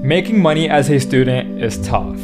Making money as a student is tough.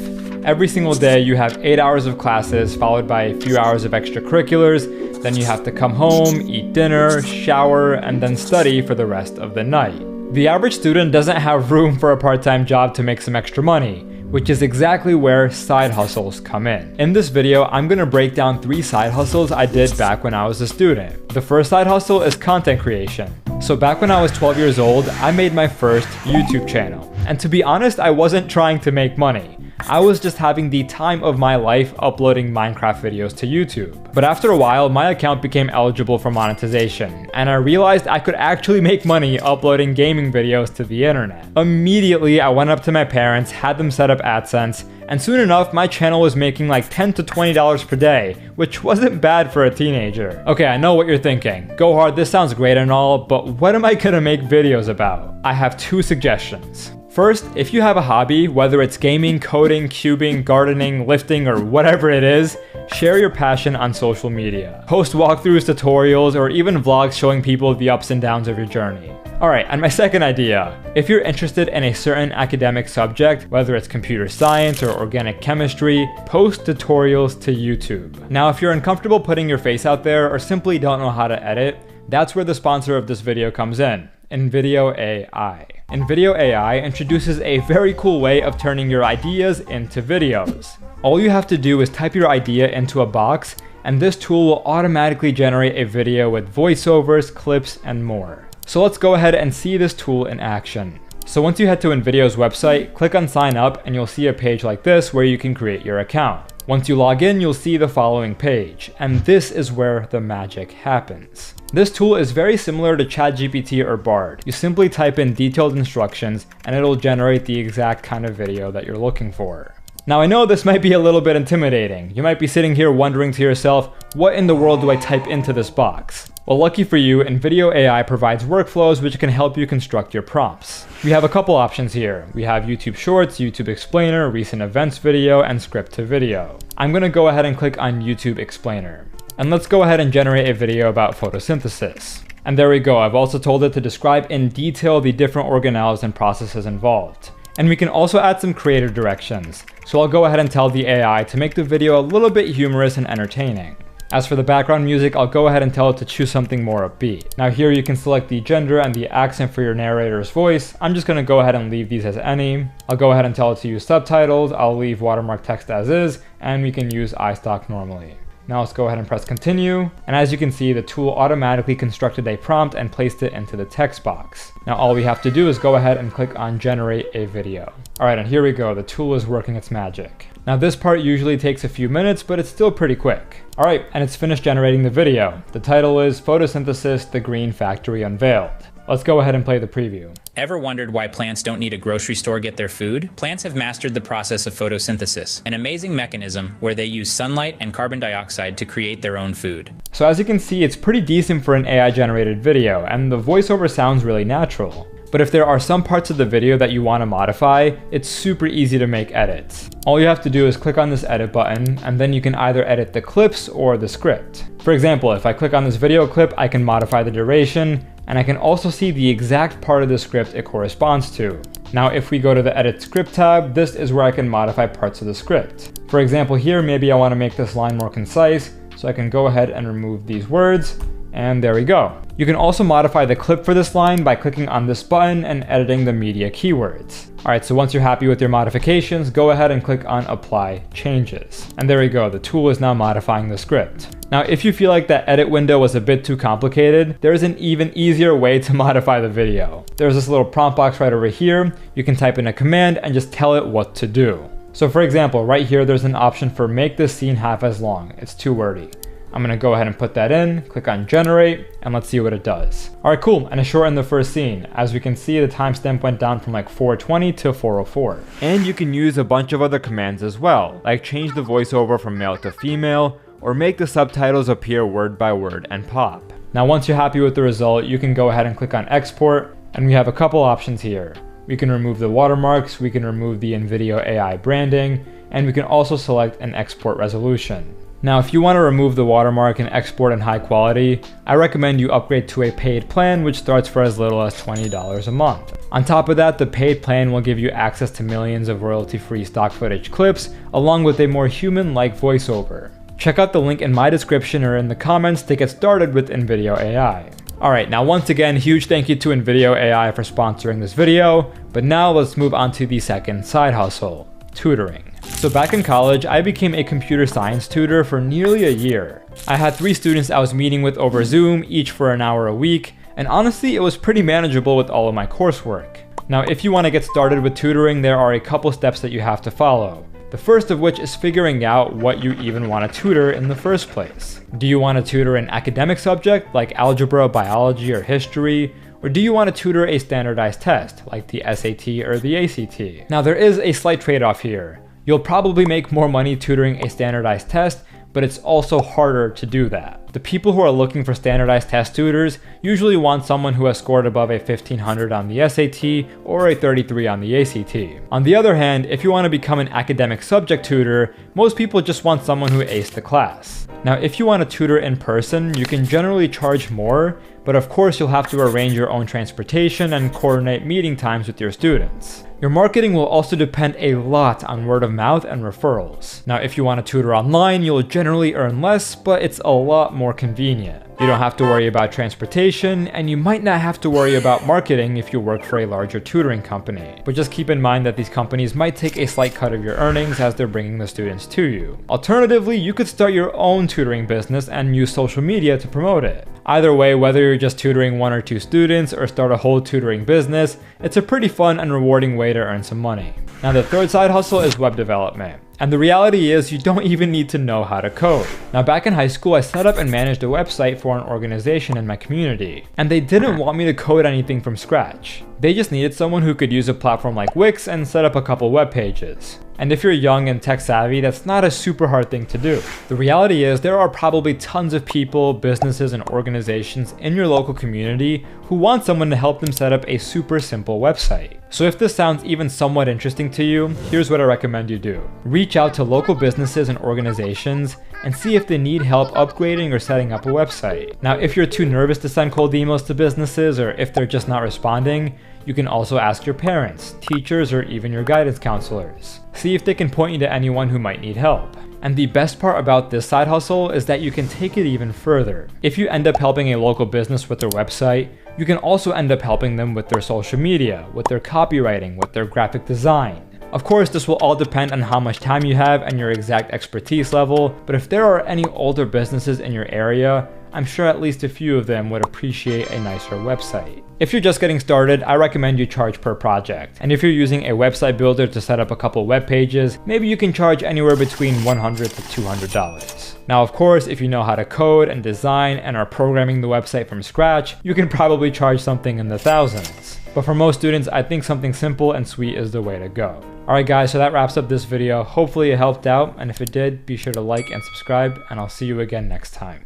Every single day you have 8 hours of classes followed by a few hours of extracurriculars, then you have to come home, eat dinner, shower, and then study for the rest of the night. The average student doesn't have room for a part-time job to make some extra money, which is exactly where side hustles come in. In this video, I'm gonna break down 3 side hustles I did back when I was a student. The first side hustle is content creation. So back when I was 12 years old, I made my first YouTube channel. And to be honest, I wasn't trying to make money. I was just having the time of my life uploading Minecraft videos to YouTube. But after a while, my account became eligible for monetization, and I realized I could actually make money uploading gaming videos to the internet. Immediately, I went up to my parents, had them set up AdSense, and soon enough, my channel was making like $10 to $20 per day, which wasn't bad for a teenager. Okay, I know what you're thinking. Go hard, this sounds great and all, but what am I gonna make videos about? I have 2 suggestions. First, if you have a hobby, whether it's gaming, coding, cubing, gardening, lifting, or whatever it is, share your passion on social media. Post walkthroughs, tutorials, or even vlogs showing people the ups and downs of your journey. Alright, and my second idea. If you're interested in a certain academic subject, whether it's computer science or organic chemistry, post tutorials to YouTube. Now, if you're uncomfortable putting your face out there or simply don't know how to edit, that's where the sponsor of this video comes in, InVideo AI. InVideo AI introduces a very cool way of turning your ideas into videos. All you have to do is type your idea into a box, and this tool will automatically generate a video with voiceovers, clips, and more. So let's go ahead and see this tool in action. So once you head to InVideo's website, click on sign up and you'll see a page like this where you can create your account. Once you log in, you'll see the following page, and this is where the magic happens. This tool is very similar to ChatGPT or Bard. You simply type in detailed instructions and it'll generate the exact kind of video that you're looking for. Now I know this might be a little bit intimidating. You might be sitting here wondering to yourself, what in the world do I type into this box? Well, lucky for you, InVideo AI provides workflows which can help you construct your prompts. We have a couple options here. We have YouTube Shorts, YouTube Explainer, Recent Events Video, and Script to Video. I'm gonna go ahead and click on YouTube Explainer. And let's go ahead and generate a video about photosynthesis. And there we go, I've also told it to describe in detail the different organelles and processes involved. And we can also add some creative directions. So I'll go ahead and tell the AI to make the video a little bit humorous and entertaining. As for the background music, I'll go ahead and tell it to choose something more upbeat. Now here you can select the gender and the accent for your narrator's voice. I'm just gonna go ahead and leave these as any. I'll go ahead and tell it to use subtitles. I'll leave watermark text as is, and we can use iStock normally. Now let's go ahead and press continue. And as you can see, the tool automatically constructed a prompt and placed it into the text box. Now all we have to do is go ahead and click on generate a video. Alright, and here we go, the tool is working its magic. Now this part usually takes a few minutes, but it's still pretty quick. Alright, and it's finished generating the video. The title is Photosynthesis, the Green Factory Unveiled. Let's go ahead and play the preview. Ever wondered why plants don't need a grocery store to get their food? Plants have mastered the process of photosynthesis, an amazing mechanism where they use sunlight and carbon dioxide to create their own food. So as you can see, it's pretty decent for an AI generated video, and the voiceover sounds really natural. But if there are some parts of the video that you want to modify, it's super easy to make edits. All you have to do is click on this edit button, and then you can either edit the clips or the script. For example, if I click on this video clip, I can modify the duration, and I can also see the exact part of the script it corresponds to. Now if we go to the edit script tab, this is where I can modify parts of the script. For example here, maybe I want to make this line more concise, so I can go ahead and remove these words, and there we go. You can also modify the clip for this line by clicking on this button and editing the media keywords. Alright, so once you're happy with your modifications, go ahead and click on Apply Changes. And there we go, the tool is now modifying the script. Now, if you feel like that edit window was a bit too complicated, there is an even easier way to modify the video. There's this little prompt box right over here. You can type in a command and just tell it what to do. So for example, right here, there's an option for make this scene half as long. It's too wordy. I'm gonna go ahead and put that in, click on generate, and let's see what it does. Alright, cool, and it shortened the first scene. As we can see, the timestamp went down from like 420 to 404. And you can use a bunch of other commands as well, like change the voiceover from male to female, or make the subtitles appear word by word and pop. Now once you're happy with the result, you can go ahead and click on export, and we have a couple options here. We can remove the watermarks, we can remove the InVideo AI branding, and we can also select an export resolution. Now, if you want to remove the watermark and export in high quality, I recommend you upgrade to a paid plan, which starts for as little as $20 a month. On top of that, the paid plan will give you access to millions of royalty-free stock footage clips, along with a more human-like voiceover. Check out the link in my description or in the comments to get started with InVideo AI. Alright, now once again, huge thank you to InVideo AI for sponsoring this video, but now let's move on to the second side hustle, tutoring. So back in college, I became a computer science tutor for nearly a year. I had 3 students I was meeting with over Zoom, each for an hour a week, and honestly, it was pretty manageable with all of my coursework. Now, if you want to get started with tutoring, there are a couple steps that you have to follow. The first of which is figuring out what you even want to tutor in the first place. Do you want to tutor an academic subject like algebra, biology, or history? Or do you want to tutor a standardized test like the SAT or the ACT? Now, there is a slight trade-off here. You'll probably make more money tutoring a standardized test, but it's also harder to do that. The people who are looking for standardized test tutors usually want someone who has scored above a 1500 on the SAT or a 33 on the ACT. On the other hand, if you want to become an academic subject tutor, most people just want someone who aced the class. Now, if you want to tutor in person, you can generally charge more, but of course you'll have to arrange your own transportation and coordinate meeting times with your students. Your marketing will also depend a lot on word of mouth and referrals. Now, if you want to tutor online, you'll generally earn less, but it's a lot more convenient. You don't have to worry about transportation, and you might not have to worry about marketing if you work for a larger tutoring company. But just keep in mind that these companies might take a slight cut of your earnings as they're bringing the students to you. Alternatively, you could start your own tutoring business and use social media to promote it. Either way, whether you're just tutoring 1 or 2 students or start a whole tutoring business, it's a pretty fun and rewarding way to earn some money. Now, the third side hustle is web development. And the reality is you don't even need to know how to code. Now, back in high school, I set up and managed a website for an organization in my community, and they didn't want me to code anything from scratch. They just needed someone who could use a platform like Wix and set up a couple web pages. And if you're young and tech savvy, that's not a super hard thing to do. The reality is there are probably tons of people, businesses, and organizations in your local community who want someone to help them set up a super simple website. So if this sounds even somewhat interesting to you, here's what I recommend you do. Reach out to local businesses and organizations and see if they need help upgrading or setting up a website. Now, if you're too nervous to send cold emails to businesses, or if they're just not responding, you can also ask your parents, teachers, or even your guidance counselors. See if they can point you to anyone who might need help. And the best part about this side hustle is that you can take it even further. If you end up helping a local business with their website, you can also end up helping them with their social media, with their copywriting, with their graphic design. Of course, this will all depend on how much time you have and your exact expertise level, but if there are any older businesses in your area, I'm sure at least a few of them would appreciate a nicer website. If you're just getting started, I recommend you charge per project. And if you're using a website builder to set up a couple web pages, maybe you can charge anywhere between $100 to $200. Now, of course, if you know how to code and design and are programming the website from scratch, you can probably charge something in the thousands. But for most students, I think something simple and sweet is the way to go. Alright guys, so that wraps up this video. Hopefully it helped out, and if it did, be sure to like and subscribe, and I'll see you again next time.